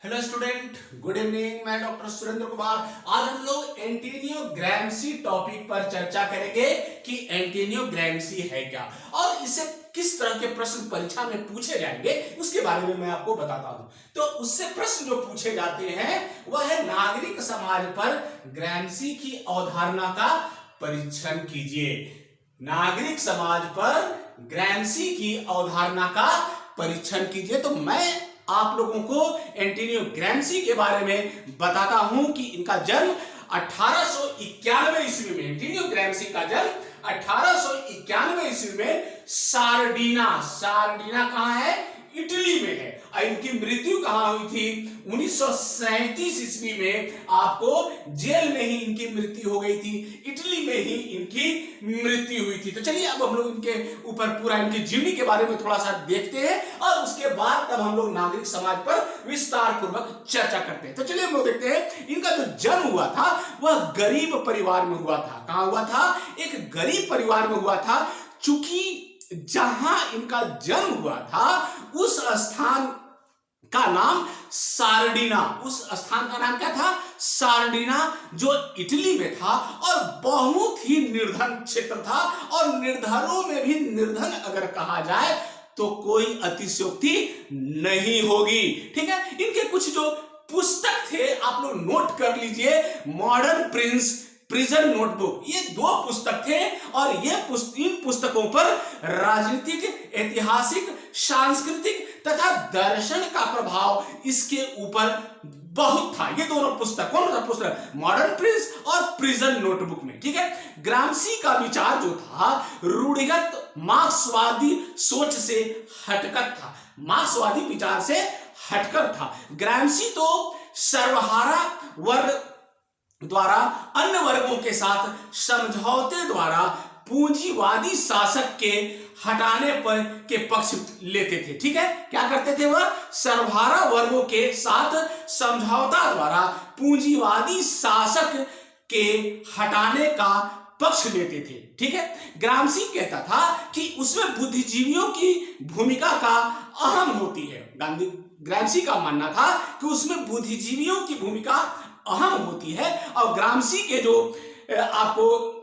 Hello student, good evening. मैं doctor Surendra Kumar. आज हम लोग एंटोनियो ग्रैम्शी टॉपिक पर चर्चा करेंगे कि एंटोनियो ग्रैम्शी है क्या और इसे किस तरह के प्रश्न परीक्षा में पूछे जाएंगे उसके बारे में मैं आपको बताता हूं। तो उससे प्रश्न जो पूछे जाते हैं वह है नागरिक समाज पर ग्रैम्शी की अवधारणा का परीक्षण कीजिए। नागरिक समाज पर ग्रैम्शी की अवधारणा का परीक्षण कीजिए। तो मैं आप लोगों को एंटोनियो ग्रैम्शी के बारे में बताता हूं कि इनका जन्म 1891 ईस्वी में, एंटोनियो ग्रैम्शी का जन्म 1891 ईस्वी में सार्डिना कहां है? इटली में है। और इनकी मृत्यु कहां हुई थी? 1937 ईस्वी में आपको जेल में ही इनकी मृत्यु हो गई थी। इटली में ही इनकी मृत्यु हुई थी। तो चलिए अब हम लोग इनके ऊपर पूरा इनकी जीवनी के बारे में थोड़ा सा देखते हैं और उसके बाद तब हम लोग नागरिक समाज पर विस्तार पूर्वक चर्चा करते हैं। तो चलिए हम लोग देखते हैं इनका जो जन्म हुआ था वह गरीब परिवार में हुआ था। कहां हुआ था? एक गरीब परिवार में हुआ था। चूंकि जहां इनका जन्म हुआ था उस स्थान का नाम सार्डिना, उस स्थान का नाम क्या था? सार्डिना, जो इटली में था और बहुत ही निर्धन क्षेत्र था। और निर्धनों में भी निर्धन अगर कहा जाए तो कोई अतिशयोक्ति नहीं होगी। ठीक है। इनके कुछ जो पुस्तक थे आप लोग नोट कर लीजिए। मॉडर्न प्रिजन नोटबुक, ये दो पुस्तक थे और ये इन पुस्तकों पर राजनीतिक, ऐतिहासिक, सांस्कृतिक तथा दर्शन का प्रभाव इसके ऊपर बहुत था। ये दोनों पुस्तक, कौन सा पुस्तक? मॉडर्न प्रिंस और प्रिजन नोटबुक में। ठीक है। ग्राम्शी का विचार जो था रूढ़िगत मार्क्सवादी सोच से हटकर था, मार्क्सवादी विचार से हटकर था। ग्राम्शी तो सर्वहारा वर्ग द्वारा अन्य वर्गों के साथ समझौते द्वारा पूंजीवादी शासक के हटाने पर के पक्ष लेते थे। ठीक है। क्या करते थे वह? सर्वहारा वर्गों के साथ समझौता द्वारा पूंजीवादी शासक के हटाने का पक्ष लेते थे। ठीक है। ग्राम्शी कहता था कि उसमें बुद्धिजीवियों की भूमिका का अहम होती है। ग्राम्शी का मानना था कि उसमें बुद्धिजीवियों की भूमिका अहम होती है। और ग्राम्शी के जो आपको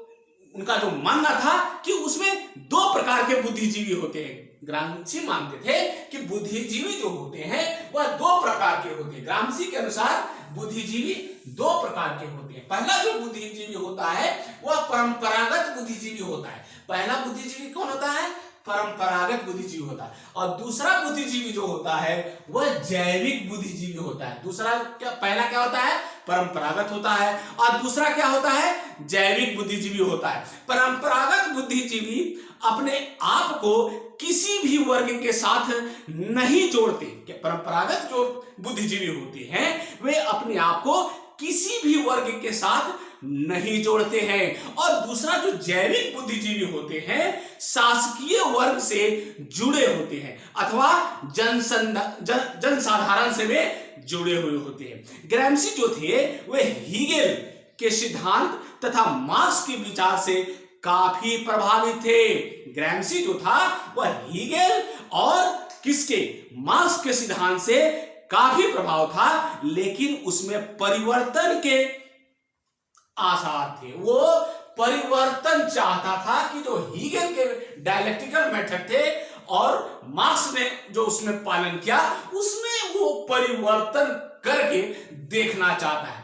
उनका जो मानना था कि उसमें दो प्रकार के बुद्धिजीवी होते हैं। ग्राम्शी मानते थे कि बुद्धिजीवी जो होते हैं वह दो प्रकार के होते हैं। ग्राम्शी के अनुसार बुद्धिजीवी दो प्रकार के होते हैं। पहला जो बुद्धिजीवी होता है वह परंपरागत बुद्धिजीवी होता है। पहला बुद्धिजीवी कौन होता है? परंपरागत बुद्धिजीवी होता है। और दूसरा बुद्धिजीवी जो होता है वह जैविक बुद्धिजीवी होता है। दूसरा क्या? पहला क्या होता है? परंपरागत होता है और दूसरा क्या होता है? जैविक बुद्धिजीवी होता है। परंपरागत बुद्धिजीवी अपने आप को किसी भी वर्ग के साथ नहीं जोड़ते। परंपरागत जो बुद्धिजीवी होते हैं वे अपने आप को किसी भी वर्ग के साथ नहीं जोड़ते हैं। और दूसरा जो जैविक बुद्धिजीवी होते हैं शासकीय वर्ग से जुड़े होते हैं अथवा जनसाधारण से वे जुड़े हुए होते हैं। ग्राम्शी जो थे वे हीगेल के सिद्धांत तथा मार्क्स के विचार से काफी प्रभावित थे। ग्राम्शी जो था वह हीगेल और किसके? मार्क्स के सिद्धांत से काफी प्रभाव था, लेकिन उसमें परिवर्तन के आसार थे। वो परिवर्तन चाहता था कि जो हीगेल के डायलेक्टिकल मेथड थे और मार्क्स ने जो उसमें पालन किया उसमें वो परिवर्तन करके देखना चाहता है।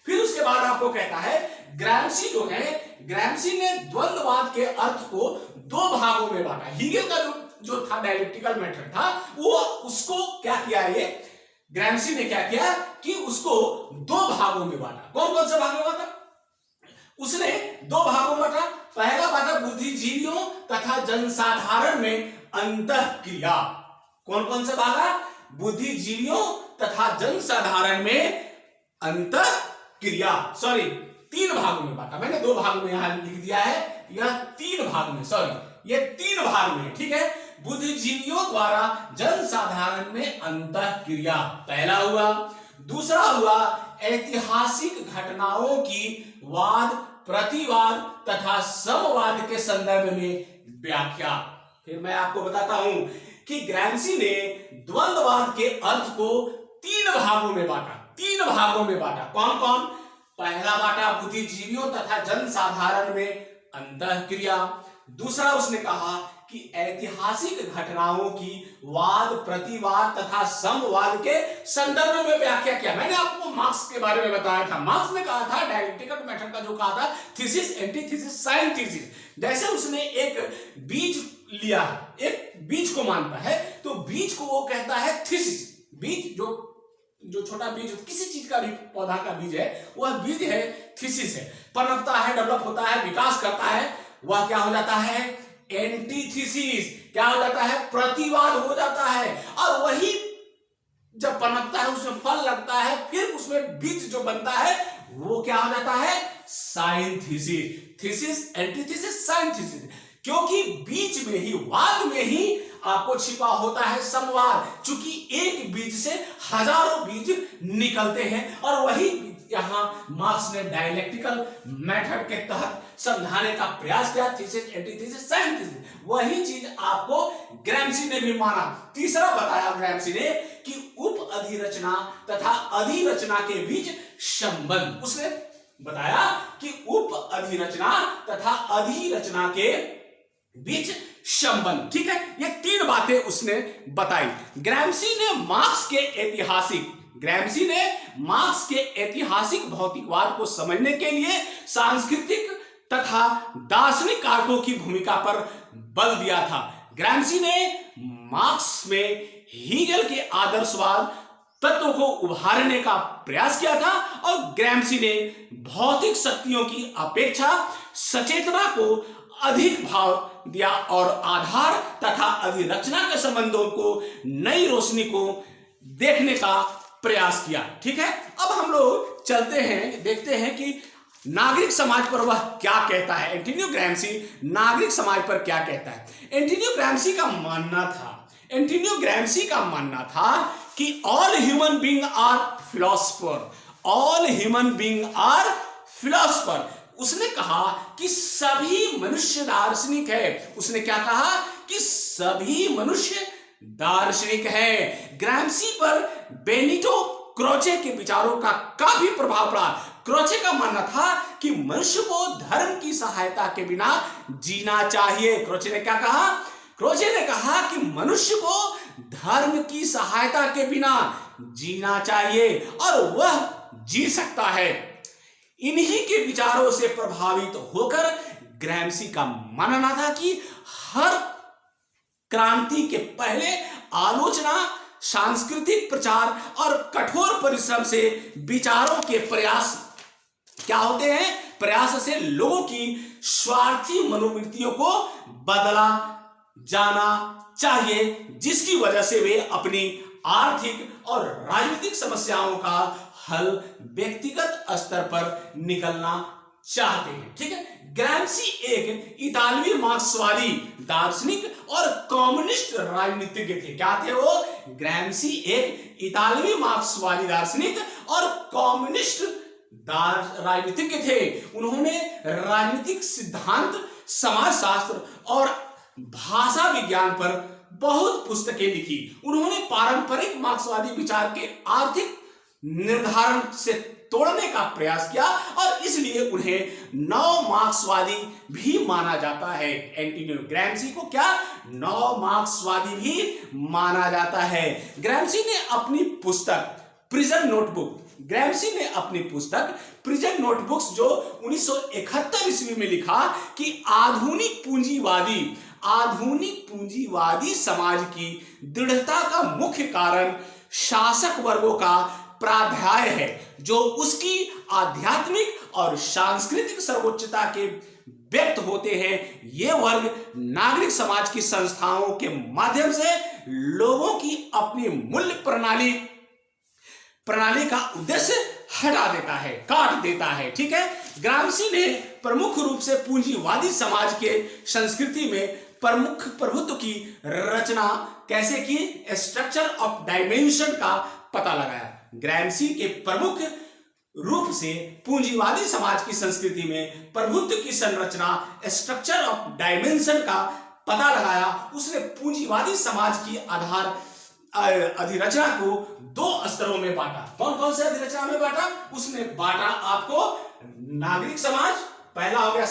फिर उसके बाद आपको कहता है ग्राम्शी जो है, ग्राम्शी ने द्वंद्ववाद के अर्थ को दो भागों में बांटा। हीगेल का जो था डायलेक्टिकल मेथड था वो उसको क्या किया? ये ग्राम्शी ने क्या किया कि उसको दो भागों में बांटा। कौन कौन से भागों में बांटा? उसने दो भागों में बांटा। पहला बांटा बुद्धिजीवियों तथा जनसाधारण में अंतःक्रिया। कौन कौन से भागा? बुद्धिजीवियों तथा जनसाधारण में अंतःक्रिया। सॉरी, तीन भागों में बांटा। मैंने दो भागों में यहां लिख दिया है, यह तीन भाग में, सॉरी ये तीन भाग में। ठीक है। बुद्धिजीवियों द्वारा जनसाधारण में अंतःक्रिया पहला हुआ। दूसरा हुआ ऐतिहासिक घटनाओं की वाद प्रतिवाद तथा समवाद के संदर्भ में व्याख्या। फिर मैं आपको बताता हूं कि ग्राम्शी ने द्वंद्ववाद के अर्थ को तीन भागों में बांटा, तीन भागों में बांटा। कौन कौन? पहला बांटा बुद्धिजीवियों तथा जनसाधारण में अंतःक्रिया। दूसरा उसने कहा कि ऐतिहासिक घटनाओं की वाद प्रतिवाद तथा समवाद के संदर्भ में व्याख्या किया। मैंने आपको मार्क्स के बारे में बताया था। मार्क्स ने कहा था डायलेक्टिकल मेथड का जो कहा था थीसिस, एंटीथीसिस, साइंथीसिस। जैसे उसने एक बीज लिया, एक बीज को मानता है तो बीज को वो कहता है थीसिस। बीज जो छोटा बीज किसी चीज का भी पौधा का बीज है वह बीज है, थीसिस है। पनपता है, डेवलप होता है, विकास करता है, वह क्या हो जाता है? एंटीथीसिस। क्या हो जाता है? प्रतिवाद हो जाता है। और वही जब पनपता है, उसमें फल लगता है, फिर उसमें बीज जो बनता है वो क्या हो जाता है? साइंथीसिस। Thesis, antithesis, synthesis. क्योंकि बीज में ही, वाद में ही आपको छिपा होता है समवाद। चूंकि एक बीज से हजारों बीज निकलते हैं और वही यहां मार्क्स ने डायलेक्टिकल मेथड के तहत समझाने का प्रयास किया। Thesis, antithesis, synthesis. वही चीज आपको ग्रैम्सी ने भी माना। तीसरा बताया ग्रैम्सी ने कि उप अधिरचना तथा अधिरचना के बीच संबंध। उसने बताया कि उप अधिरचना तथा अधिरचना के बीच संबंध। ठीक है, ये तीन बातें उसने बताई। ग्रैम्सी ने मार्क्स के ऐतिहासिक भौतिकवाद को समझने के लिए सांस्कृतिक तथा दार्शनिक कारकों की भूमिका पर बल दिया था। ग्रैम्सी ने मार्क्स में हीगल के आदर्शवाद तत्व को उभारने का प्रयास किया था और ग्रैम्सी ने भौतिक शक्तियों की अपेक्षा सचेतना को अधिक भाव दिया और आधार तथा अधिरचना के संबंधों को नई रोशनी को देखने का प्रयास किया। ठीक है, अब हम लोग चलते हैं, देखते हैं कि नागरिक समाज पर वह क्या कहता है। एंटोनियो ग्रैम्सी नागरिक समाज पर क्या कहता है। एंटोनियो ग्रैम्सी का मानना था कि all human being are philosopher, all human being are philosopher. उसने कहा कि सभी मनुष्य दार्शनिक है। उसने क्या कहा? कि सभी मनुष्य दार्शनिक है। ग्रैम्सी पर बेनिटो क्रोचे के विचारों का काफी प्रभाव पड़ा। क्रोचे का मानना था कि मनुष्य को धर्म की सहायता के बिना जीना चाहिए। क्रोचे ने क्या कहा? क्रोचे ने कहा कि मनुष्य को धर्म की सहायता के बिना जीना चाहिए और वह जी सकता है। इन्हीं के विचारों से प्रभावित होकर ग्रैम्सी का मानना था कि हर क्रांति के पहले आलोचना, सांस्कृतिक प्रचार और कठोर परिश्रम से विचारों के प्रयास क्या होते हैं? प्रयास से लोगों की स्वार्थी मनोवृत्तियों को बदला जाना चाहिए, जिसकी वजह से वे अपनी आर्थिक और राजनीतिक समस्याओं का हल व्यक्तिगत स्तर पर निकलना चाहते हैं। ठीक है, ग्रैम्सी एक इतालवी मार्क्सवादी दार्शनिक और कम्युनिस्ट राजनीतिज्ञ थे। क्या थे वो? ग्रैम्सी एक इतालवी मार्क्सवादी दार्शनिक और कम्युनिस्ट राजनीतिज्ञ थे। उन्होंने राजनीतिक सिद्धांत, समाजशास्त्र और भाषा विज्ञान पर बहुत पुस्तकें लिखी। उन्होंने पारंपरिक मार्क्सवादी विचार के आर्थिक निर्धारण से तोड़ने का प्रयास किया और इसलिए उन्हें नव मार्क्सवादी भी माना जाता है। एंटोनियो ग्रैम्सी को क्या नव मार्क्सवादी भी माना जाता है। ग्रैम्सी ने अपनी पुस्तक प्रिजन नोटबुक्स जो 1971 ईस्वी में लिखा कि आधुनिक पूंजीवादी समाज की दृढ़ता का मुख्य कारण शासक वर्गों का प्राध्याय है, जो उसकी आध्यात्मिक और सांस्कृतिक सर्वोच्चता के व्यक्त होते हैं। ये वर्ग नागरिक समाज की संस्थाओं के माध्यम से लोगों की अपनी मूल्य प्रणाली का उद्देश्य हटा देता है, काट देता है। ठीक है, ग्रैम्सी ने प्रमुख रूप से पूंजीवादी समाज के संस्कृति में प्रमुख प्रभुत्व की रचना कैसे की? स्ट्रक्चर ऑफ डायमेंशन का पता लगाया। ग्रैम्सी के प्रमुख रूप से पूंजीवादी समाज की संस्कृति में प्रभुत्व की संरचना, स्ट्रक्चर ऑफ डायमेंशन का पता लगाया। उसने पूंजीवादी समाज की आधार अधिरचना को दो स्तरों में बांटा। कौन कौन से अधिरचना में बांटा? उसने बांटा आपको नागरिक समाज, पहला हो गया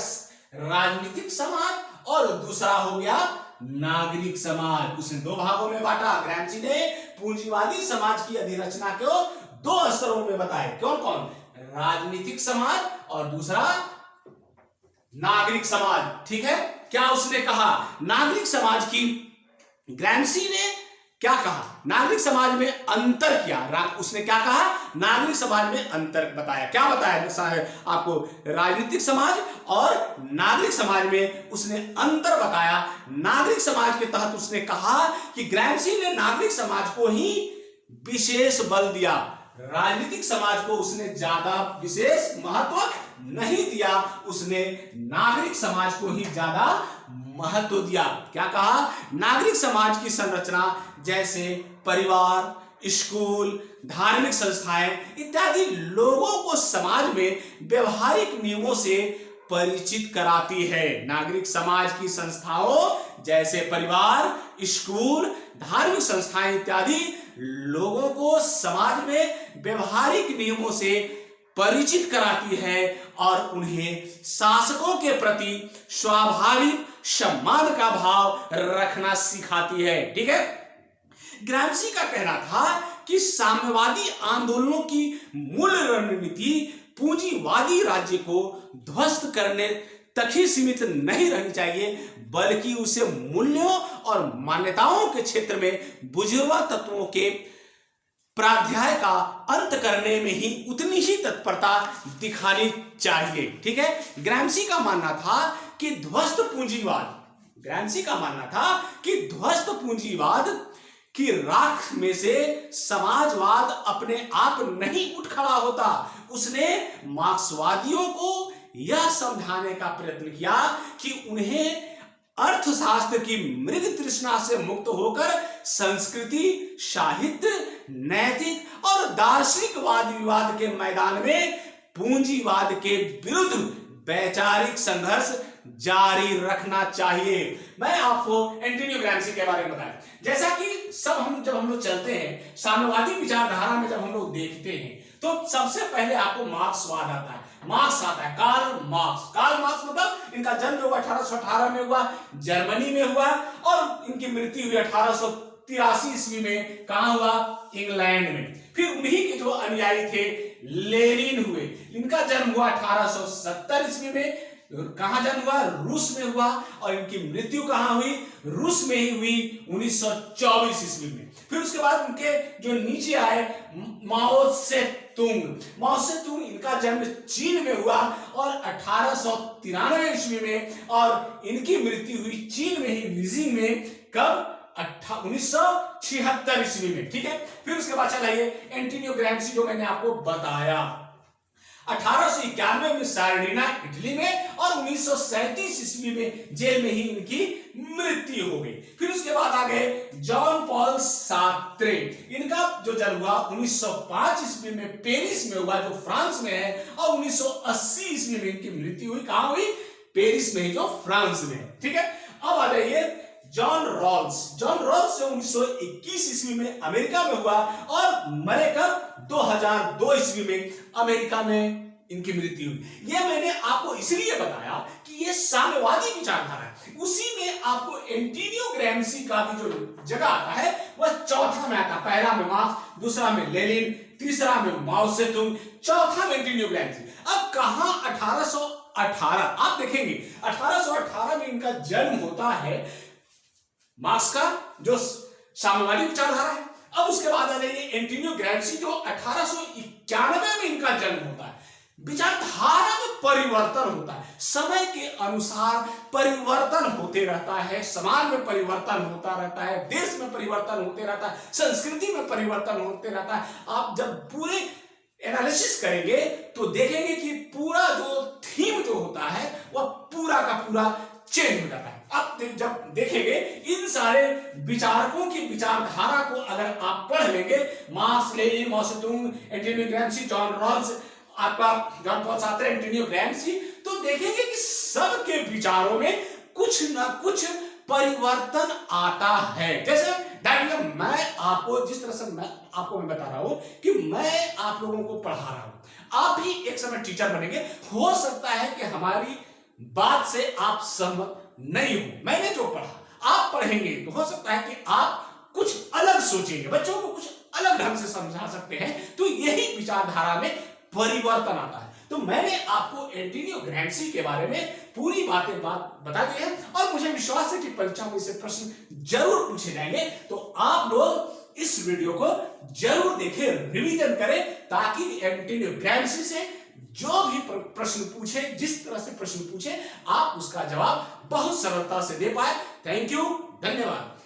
राजनीतिक समाज और दूसरा हो गया नागरिक समाज। उसने दो भागों में बांटा। ग्रैमसी ने पूंजीवादी समाज की अधिरचना को दो स्तरों में बताए। कौन कौन? राजनीतिक समाज और दूसरा नागरिक समाज। ठीक है, क्या उसने कहा? नागरिक समाज की ग्रैमसी ने क्या कहा? नागरिक समाज में अंतर किया। उसने क्या कहा? नागरिक समाज में अंतर बताया। क्या बताया आपको? राजनीतिक समाज और नागरिक समाज में उसने अंतर बताया। नागरिक समाज के तहत उसने कहा कि ग्रैमसी ने नागरिक समाज को ही विशेष बल दिया, राजनीतिक समाज को उसने ज्यादा विशेष महत्व नहीं दिया, उसने नागरिक समाज को ही ज्यादा महत्व दिया। क्या कहा? नागरिक समाज की संरचना जैसे परिवार, स्कूल, धार्मिक संस्थाएं इत्यादि लोगों को समाज में व्यवहारिक नियमों से परिचित कराती है। नागरिक समाज की संस्थाओं जैसे परिवार, स्कूल, धार्मिक संस्थाएं इत्यादि लोगों को समाज में व्यवहारिक नियमों से परिचित कराती है और उन्हें शासकों के प्रति स्वाभाविक सम्मान का भाव रखना सिखाती है। ठीक है, ग्रैमसी का कहना था कि साम्यवादी आंदोलनों की मूल रणनीति पूंजीवादी राज्य को ध्वस्त करने तक ही सीमित नहीं रहनी चाहिए, बल्कि उसे मूल्यों और मान्यताओं के क्षेत्र में बुजुर्ग तत्वों के प्राध्याय का अंत करने में ही उतनी ही तत्परता दिखानी चाहिए। ठीक है, ग्रैमसी का मानना था कि ध्वस्त पूंजीवाद की राख में से समाजवाद अपने आप नहीं उठ खड़ा होता। उसने मार्क्सवादियों को यह समझाने का प्रयत्न किया कि उन्हें अर्थशास्त्र की मृग तृष्णा से मुक्त होकर संस्कृति, साहित्य, नैतिक और दार्शनिक वाद विवाद के मैदान में पूंजीवाद के विरुद्ध वैचारिक संघर्ष जारी रखना चाहिए। मैं आपको एंटोनियो ग्रैमसी के बारे में बताया, जैसा कि जब हम लोग चलते हैं साम्यवादी विचारधारा में, जब हम लोग देखते हैं तो सबसे पहले आपको मार्क्सवाद आता है। मार्क्स आता है, कार्ल मार्क्स मतलब इनका जन्म जो 1818 में हुआ, जर्मनी में हुआ और इनकी मृत्यु हुई 1883 ईस्वी में। कहां हुआ? इंग्लैंड में। फिर उन्हीं के जो अनुयायी थे लेनिन हुए। इनका जन्म हुआ 1870 ईस्वी में। कहां जन्म हुआ? रूस में हुआ। और इनकी मृत्यु कहां हुई? रूस में ही हुई 1924 ईस्वी में। फिर उसके बाद उनके जो नीचे आए माओ से तुंग, इनका जन्म चीन में हुआ और 1893 ईस्वी में, और इनकी मृत्यु हुई चीन में ही बीजिंग में। कब? 1976 ईस्वी में। ठीक है, फिर उसके बाद चलाइए एंटोनियो ग्रैमसी जो मैंने आपको बताया 1891 में सार्डिना इटली में और 1937 ईस्वी में जेल में ही इनकी मृत्यु हो गई। फिर उसके बाद आ गए जॉन पॉल सार्त्रे। इनका जो जन्म हुआ 1905 ईस्वी में पेरिस में हुआ, जो फ्रांस में है, और 1980 ईस्वी में इनकी मृत्यु हुई। कहां हुई? पेरिस में ही, जो फ्रांस में। ठीक है, अब आ जाइए जॉन रॉल्स जो 1921 ईस्वी में अमेरिका में हुआ और मरे कब? 2002 ईस्वी में अमेरिका में इनकी मृत्यु हुई। यह मैंने आपको इसलिए बताया कि यह साम्यवादी विचारधारा है। उसी में आपको एंटोनियो ग्रैमसी का भी जो जगह आता है वह चौथा में आता है। पहला में मार्क्स, दूसरा में लेनिन, तीसरा में माओ से तुंग, चौथा में एंटोनियो ग्रैमसी। अब कहां? 1818। आप देखेंगे 1818 में इनका जन्म होता है, मार्क्स का जो साम्यवादी विचारधारा है। अब उसके बाद आ जाइए एंटोनियो ग्रैमसी जो 1891 में इनका जन्म होता है। विचारधारा में परिवर्तन होता है, समय के अनुसार परिवर्तन होते रहता है, समाज में परिवर्तन होता रहता है, देश में परिवर्तन होते रहता है, संस्कृति में परिवर्तन होते रहता है। आप जब पूरे एनालिसिस करेंगे तो देखेंगे कि पूरा जो थीम जो होता है वह पूरा का पूरा चेंज हो जाता है। अब जब देखेंगे इन सारे विचारकों की विचारधारा को अगर आप पढ़ लेंगे, मार्क्स, लेनिन, माओ से तुंग, एंटोनियो ग्रैमसी, जॉन रॉल्स, आपका जॉन पॉल सार्त्रे, एंटोनियो ग्रैमसी, तो देखेंगे कि सबके विचारों में कुछ ना कुछ परिवर्तन आता है। जैसे दैट मैं आपको जिस तरह से मैं आपको बता रहा हूं कि मैं आप लोगों को पढ़ा रहा हूं, आप भी एक समय टीचर बनेंगे। हो सकता है कि हमारी बात से आप सहमत नहीं हो, मैंने जो पढ़ा आप पढ़ेंगे तो हो सकता है कि आप कुछ अलग सोचेंगे, बच्चों को कुछ अलग ढंग से समझा सकते हैं, तो यही विचारधारा में परिवर्तन आता है। तो मैंने आपको एंटोनियो ग्रैम्शी के बारे में पूरी बातें बता दी है और मुझे विश्वास है कि परीक्षा में से प्रश्न जरूर पूछे जाएंगे। तो आप लोग इस वीडियो को जरूर देखें, रिवीजन करें, ताकि एंटोनियो ग्रैम्शी से जो भी प्रश्न पूछे, जिस तरह से प्रश्न पूछे, आप उसका जवाब बहुत सरलता से दे पाए। थैंक यू, धन्यवाद।